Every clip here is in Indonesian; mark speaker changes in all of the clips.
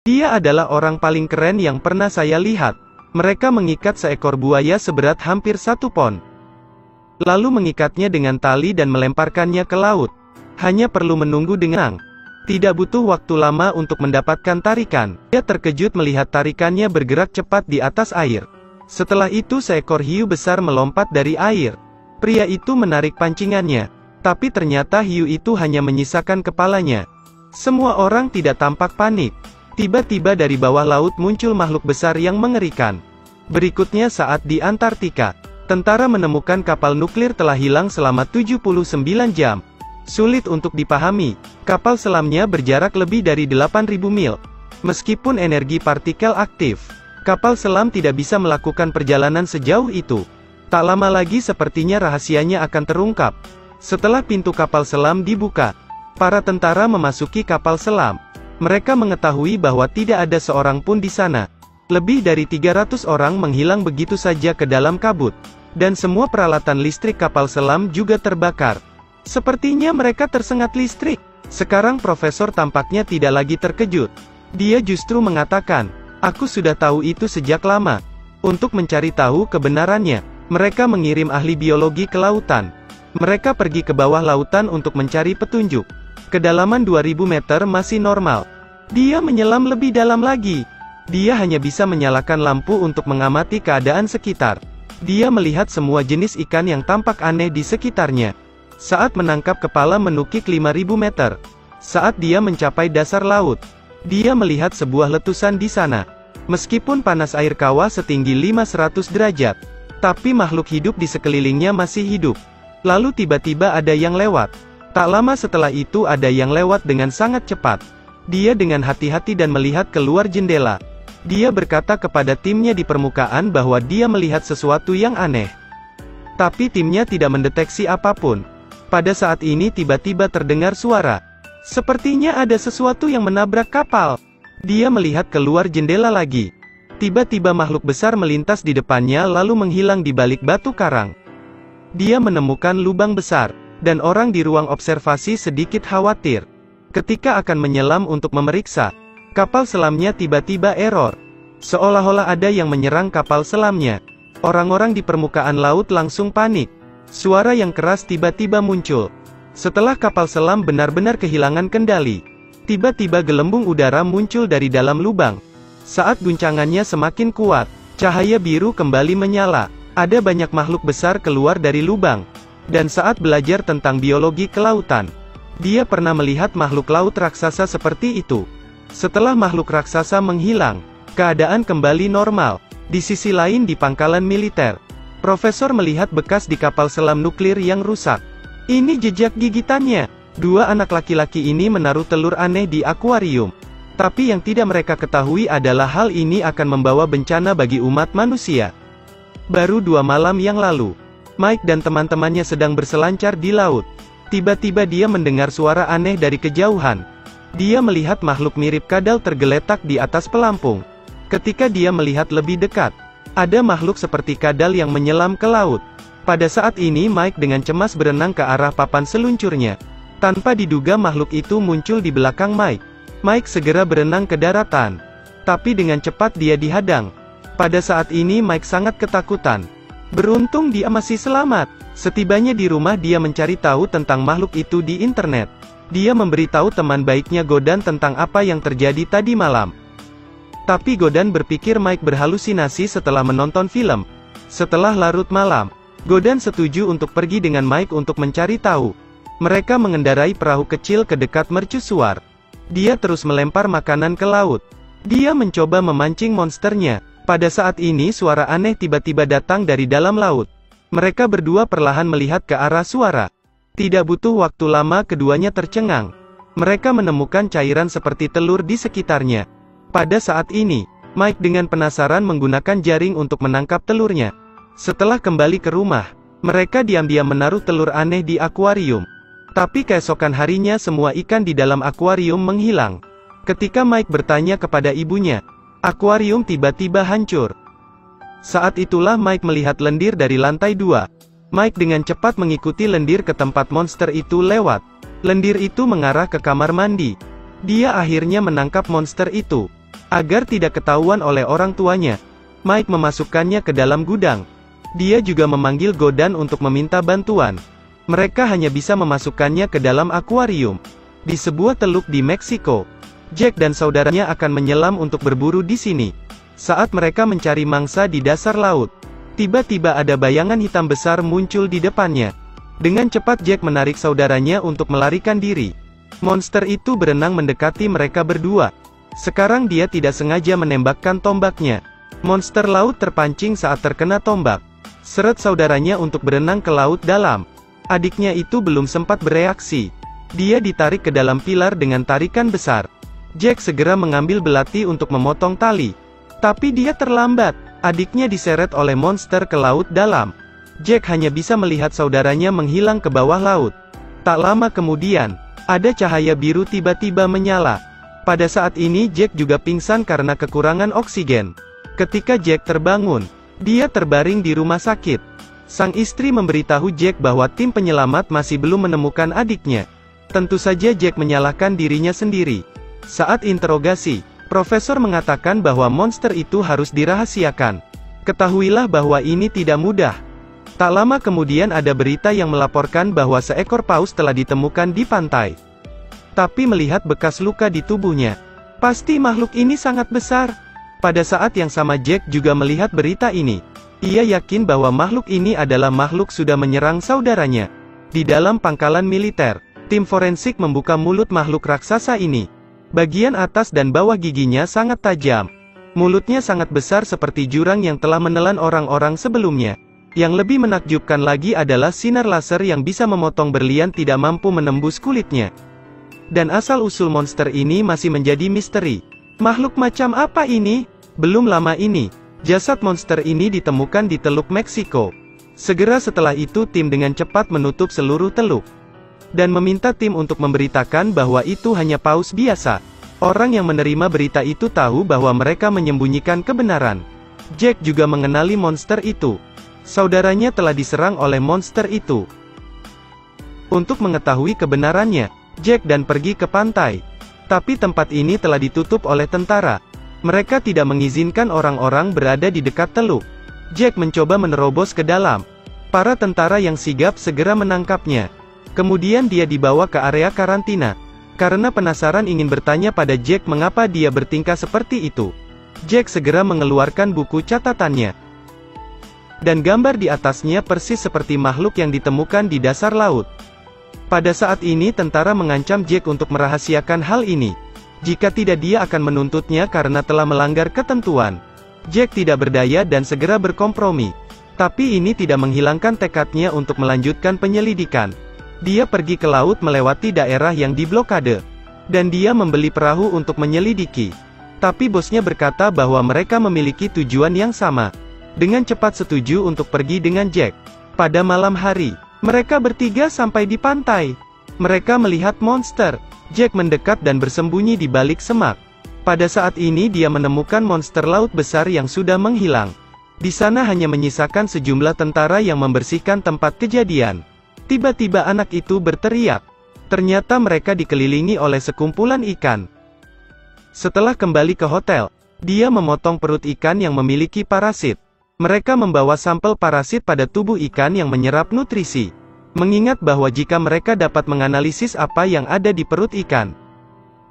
Speaker 1: Dia adalah orang paling keren yang pernah saya lihat. Mereka mengikat seekor buaya seberat hampir 1 pon. Lalu mengikatnya dengan tali dan melemparkannya ke laut. Hanya perlu menunggu dengan tidak butuh waktu lama untuk mendapatkan tarikan. Dia terkejut melihat tarikannya bergerak cepat di atas air. Setelah itu seekor hiu besar melompat dari air. Pria itu menarik pancingannya. Tapi ternyata hiu itu hanya menyisakan kepalanya. Semua orang tidak tampak panik. Tiba-tiba dari bawah laut muncul makhluk besar yang mengerikan. Berikutnya saat di Antartika, tentara menemukan kapal nuklir telah hilang selama 79 jam. Sulit untuk dipahami, kapal selamnya berjarak lebih dari 8.000 mil. Meskipun energi partikel aktif, kapal selam tidak bisa melakukan perjalanan sejauh itu. Tak lama lagi sepertinya rahasianya akan terungkap. Setelah pintu kapal selam dibuka, para tentara memasuki kapal selam. Mereka mengetahui bahwa tidak ada seorang pun di sana. Lebih dari 300 orang menghilang begitu saja ke dalam kabut. Dan semua peralatan listrik kapal selam juga terbakar. Sepertinya mereka tersengat listrik. Sekarang profesor tampaknya tidak lagi terkejut. Dia justru mengatakan, "Aku sudah tahu itu sejak lama." Untuk mencari tahu kebenarannya, mereka mengirim ahli biologi ke lautan. Mereka pergi ke bawah lautan untuk mencari petunjuk. Kedalaman 2000 meter masih normal. Dia menyelam lebih dalam lagi. Dia hanya bisa menyalakan lampu untuk mengamati keadaan sekitar. Dia melihat semua jenis ikan yang tampak aneh di sekitarnya. Saat menangkap kepala menukik 5000 meter. Saat dia mencapai dasar laut, dia melihat sebuah letusan di sana. Meskipun panas air kawah setinggi 500 derajat, tapi makhluk hidup di sekelilingnya masih hidup. Lalu tiba-tiba ada yang lewat. Tak lama setelah itu ada yang lewat dengan sangat cepat. Dia dengan hati-hati dan melihat keluar jendela. Dia berkata kepada timnya di permukaan bahwa dia melihat sesuatu yang aneh. Tapi timnya tidak mendeteksi apapun. Pada saat ini tiba-tiba terdengar suara. Sepertinya ada sesuatu yang menabrak kapal. Dia melihat keluar jendela lagi. Tiba-tiba makhluk besar melintas di depannya lalu menghilang di balik batu karang. Dia menemukan lubang besar. Dan orang di ruang observasi sedikit khawatir. Ketika akan menyelam untuk memeriksa, kapal selamnya tiba-tiba error. Seolah-olah ada yang menyerang kapal selamnya. Orang-orang di permukaan laut langsung panik. Suara yang keras tiba-tiba muncul. Setelah kapal selam benar-benar kehilangan kendali, tiba-tiba gelembung udara muncul dari dalam lubang. Saat guncangannya semakin kuat, cahaya biru kembali menyala. Ada banyak makhluk besar keluar dari lubang. Dan saat belajar tentang biologi kelautan, dia pernah melihat makhluk laut raksasa seperti itu. Setelah makhluk raksasa menghilang, keadaan kembali normal. Di sisi lain di pangkalan militer, profesor melihat bekas di kapal selam nuklir yang rusak. Ini jejak gigitannya. Dua anak laki-laki ini menaruh telur aneh di akuarium. Tapi yang tidak mereka ketahui adalah hal ini akan membawa bencana bagi umat manusia. Baru 2 malam yang lalu, Mike dan teman-temannya sedang berselancar di laut. Tiba-tiba dia mendengar suara aneh dari kejauhan. Dia melihat makhluk mirip kadal tergeletak di atas pelampung. Ketika dia melihat lebih dekat, ada makhluk seperti kadal yang menyelam ke laut. Pada saat ini Mike dengan cemas berenang ke arah papan seluncurnya. Tanpa diduga makhluk itu muncul di belakang Mike. Mike segera berenang ke daratan. Tapi dengan cepat dia dihadang. Pada saat ini Mike sangat ketakutan. Beruntung dia masih selamat. Setibanya di rumah dia mencari tahu tentang makhluk itu di internet. Dia memberitahu teman baiknya Godan tentang apa yang terjadi tadi malam. Tapi Godan berpikir Mike berhalusinasi setelah menonton film. Setelah larut malam, Godan setuju untuk pergi dengan Mike untuk mencari tahu. Mereka mengendarai perahu kecil ke dekat mercusuar. Dia terus melempar makanan ke laut. Dia mencoba memancing monsternya. Pada saat ini suara aneh tiba-tiba datang dari dalam laut. Mereka berdua perlahan melihat ke arah suara. Tidak butuh waktu lama keduanya tercengang. Mereka menemukan cairan seperti telur di sekitarnya. Pada saat ini, Mike dengan penasaran menggunakan jaring untuk menangkap telurnya. Setelah kembali ke rumah, mereka diam-diam menaruh telur aneh di akuarium. Tapi keesokan harinya semua ikan di dalam akuarium menghilang. Ketika Mike bertanya kepada ibunya, akuarium tiba-tiba hancur. Saat itulah Mike melihat lendir dari lantai 2. Mike dengan cepat mengikuti lendir ke tempat monster itu lewat. Lendir itu mengarah ke kamar mandi. Dia akhirnya menangkap monster itu. Agar tidak ketahuan oleh orang tuanya, Mike memasukkannya ke dalam gudang. Dia juga memanggil Godan untuk meminta bantuan. Mereka hanya bisa memasukkannya ke dalam akuarium. Di sebuah teluk di Meksiko, Jack dan saudaranya akan menyelam untuk berburu di sini. Saat mereka mencari mangsa di dasar laut, tiba-tiba ada bayangan hitam besar muncul di depannya. Dengan cepat Jack menarik saudaranya untuk melarikan diri. Monster itu berenang mendekati mereka berdua. Sekarang dia tidak sengaja menembakkan tombaknya. Monster laut terpancing saat terkena tombak. Seret saudaranya untuk berenang ke laut dalam. Adiknya itu belum sempat bereaksi. Dia ditarik ke dalam pilar dengan tarikan besar. Jack segera mengambil belati untuk memotong tali. Tapi dia terlambat. Adiknya diseret oleh monster ke laut dalam. Jack hanya bisa melihat saudaranya menghilang ke bawah laut. Tak lama kemudian, ada cahaya biru tiba-tiba menyala. Pada saat ini Jack juga pingsan karena kekurangan oksigen. Ketika Jack terbangun, dia terbaring di rumah sakit. Sang istri memberitahu Jack bahwa tim penyelamat masih belum menemukan adiknya. Tentu saja Jack menyalahkan dirinya sendiri. Saat interogasi, profesor mengatakan bahwa monster itu harus dirahasiakan. Ketahuilah bahwa ini tidak mudah. Tak lama kemudian ada berita yang melaporkan bahwa seekor paus telah ditemukan di pantai. Tapi melihat bekas luka di tubuhnya, pasti makhluk ini sangat besar. Pada saat yang sama Jack juga melihat berita ini. Ia yakin bahwa makhluk ini adalah makhluk sudah menyerang saudaranya. Di dalam pangkalan militer, tim forensik membuka mulut makhluk raksasa ini. Bagian atas dan bawah giginya sangat tajam. Mulutnya sangat besar seperti jurang yang telah menelan orang-orang sebelumnya. Yang lebih menakjubkan lagi adalah sinar laser yang bisa memotong berlian tidak mampu menembus kulitnya. Dan asal-usul monster ini masih menjadi misteri. Makhluk macam apa ini? Belum lama ini, jasad monster ini ditemukan di Teluk Meksiko. Segera setelah itu tim dengan cepat menutup seluruh teluk. Dan meminta tim untuk memberitakan bahwa itu hanya paus biasa. Orang yang menerima berita itu tahu bahwa mereka menyembunyikan kebenaran. Jack juga mengenali monster itu. Saudaranya telah diserang oleh monster itu. Untuk mengetahui kebenarannya, Jack dan pergi ke pantai. Tapi tempat ini telah ditutup oleh tentara. Mereka tidak mengizinkan orang-orang berada di dekat teluk. Jack mencoba menerobos ke dalam. Para tentara yang sigap segera menangkapnya. Kemudian dia dibawa ke area karantina. Karena penasaran ingin bertanya pada Jack mengapa dia bertingkah seperti itu. Jack segera mengeluarkan buku catatannya. Dan gambar di atasnya persis seperti makhluk yang ditemukan di dasar laut. Pada saat ini tentara mengancam Jack untuk merahasiakan hal ini. Jika tidak dia akan menuntutnya karena telah melanggar ketentuan. Jack tidak berdaya dan segera berkompromi. Tapi ini tidak menghilangkan tekadnya untuk melanjutkan penyelidikan. Dia pergi ke laut melewati daerah yang diblokade. Dan dia membeli perahu untuk menyelidiki. Tapi bosnya berkata bahwa mereka memiliki tujuan yang sama. Dengan cepat setuju untuk pergi dengan Jack. Pada malam hari, mereka bertiga sampai di pantai. Mereka melihat monster. Jack mendekat dan bersembunyi di balik semak. Pada saat ini dia menemukan monster laut besar yang sudah menghilang. Di sana hanya menyisakan sejumlah tentara yang membersihkan tempat kejadian. Tiba-tiba anak itu berteriak. Ternyata mereka dikelilingi oleh sekumpulan ikan. Setelah kembali ke hotel, dia memotong perut ikan yang memiliki parasit. Mereka membawa sampel parasit pada tubuh ikan yang menyerap nutrisi. Mengingat bahwa jika mereka dapat menganalisis apa yang ada di perut ikan,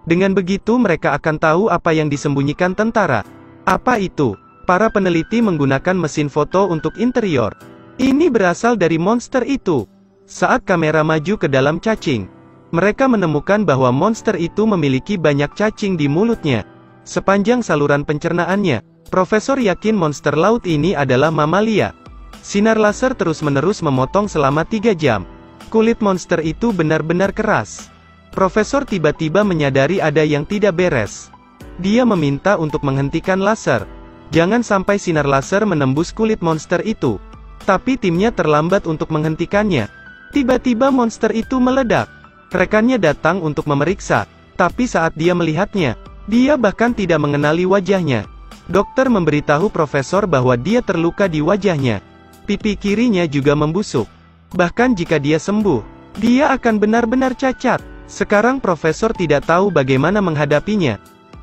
Speaker 1: dengan begitu mereka akan tahu apa yang disembunyikan tentara. Apa itu? Para peneliti menggunakan mesin foto untuk interior. Ini berasal dari monster itu. Saat kamera maju ke dalam cacing, mereka menemukan bahwa monster itu memiliki banyak cacing di mulutnya. Sepanjang saluran pencernaannya, Profesor yakin monster laut ini adalah mamalia. Sinar laser terus-menerus memotong selama 3 jam. Kulit monster itu benar-benar keras. Profesor tiba-tiba menyadari ada yang tidak beres. Dia meminta untuk menghentikan laser. Jangan sampai sinar laser menembus kulit monster itu. Tapi timnya terlambat untuk menghentikannya. Tiba-tiba monster itu meledak. Rekannya datang untuk memeriksa. Tapi saat dia melihatnya, dia bahkan tidak mengenali wajahnya. Dokter memberitahu profesor bahwa dia terluka di wajahnya. Pipi kirinya juga membusuk. Bahkan jika dia sembuh, dia akan benar-benar cacat. Sekarang profesor tidak tahu bagaimana menghadapinya.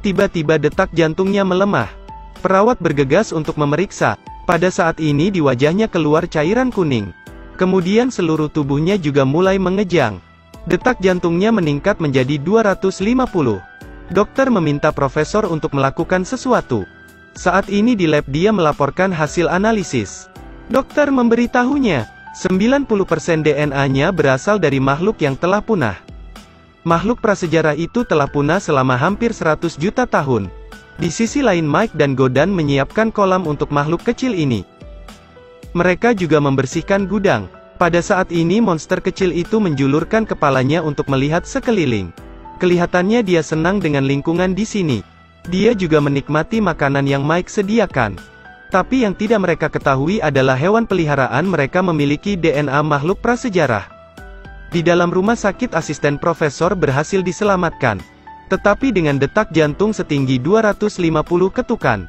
Speaker 1: Tiba-tiba detak jantungnya melemah. Perawat bergegas untuk memeriksa. Pada saat ini di wajahnya keluar cairan kuning. Kemudian seluruh tubuhnya juga mulai mengejang. Detak jantungnya meningkat menjadi 250. Dokter meminta profesor untuk melakukan sesuatu. Saat ini di lab dia melaporkan hasil analisis. Dokter memberitahunya, 90% DNA-nya berasal dari makhluk yang telah punah. Makhluk prasejarah itu telah punah selama hampir 100 juta tahun. Di sisi lain Mike dan Godan menyiapkan kolam untuk makhluk kecil ini. Mereka juga membersihkan gudang. Pada saat ini monster kecil itu menjulurkan kepalanya untuk melihat sekeliling. Kelihatannya dia senang dengan lingkungan di sini. Dia juga menikmati makanan yang Mike sediakan. Tapi yang tidak mereka ketahui adalah hewan peliharaan mereka memiliki DNA makhluk prasejarah. Di dalam rumah sakit asisten profesor berhasil diselamatkan. Tetapi dengan detak jantung setinggi 250 ketukan.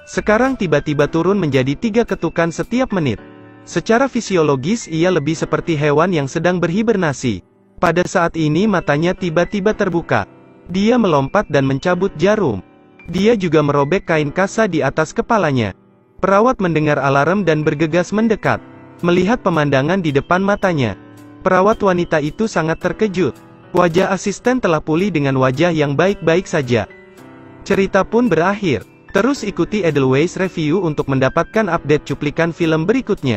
Speaker 1: Sekarang tiba-tiba turun menjadi 3 ketukan setiap menit. Secara fisiologis ia lebih seperti hewan yang sedang berhibernasi. Pada saat ini matanya tiba-tiba terbuka. Dia melompat dan mencabut jarum. Dia juga merobek kain kasa di atas kepalanya. Perawat mendengar alarm dan bergegas mendekat. Melihat pemandangan di depan matanya. Perawat wanita itu sangat terkejut. Wajah asisten telah pulih dengan wajah yang baik-baik saja. Cerita pun berakhir. Terus ikuti Edelweiss Review untuk mendapatkan update cuplikan film berikutnya.